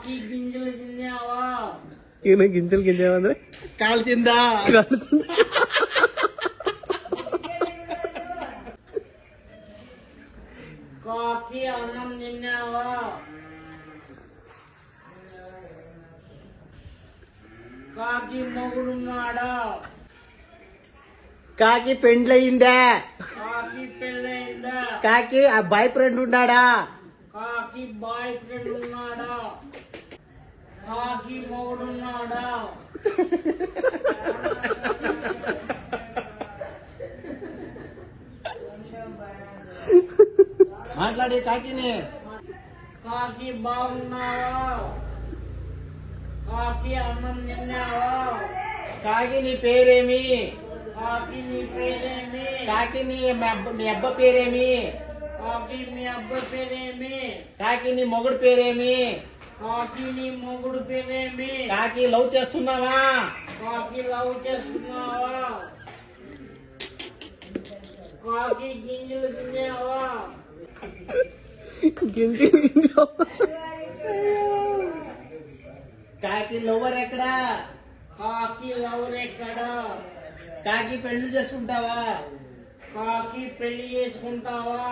కాకి గింజలు తిన్నావా? ఈయన గింజలు గింజలు కాలు తిందా? కాకి అన్నం తిన్నావా? కాకి మొగుడున్నాడా? కాకి పెండ్లయిందా? కాకి పెళ్ళైందా? కాకి ఆ బాయ్ ఫ్రెండ్ ఉన్నాడా? కాకి బాయ్ ఫ్రెండ్ ఉన్నాడా? కాకి మొగుడున్నాడా? మాట్లాడే కాకిని. కాకి బాగున్నావా? కాకి అన్నం తిన్నావా? కాకి నీ పేరేమి? కాకి నీ పేరేమి? కాకి మీ అబ్బ పేరేమి? కాకి మీ అబ్బ పేరేమి? కాకి నీ మొగుడు పేరేమి? కాకి నీ మొగుడు పేరేమి? కాకి లవ్ చేస్తున్నావా? కాకి లవ్ చేస్తున్నావా? కాకి గింజలు తిన్నావా? గింజలు కాకి లవ్వర్ ఎక్కడా? కాకి లవర్ ఎక్కడా? కాకి పెళ్లి చేసుకుంటావా? కాకి పెళ్లి చేసుకుంటావా?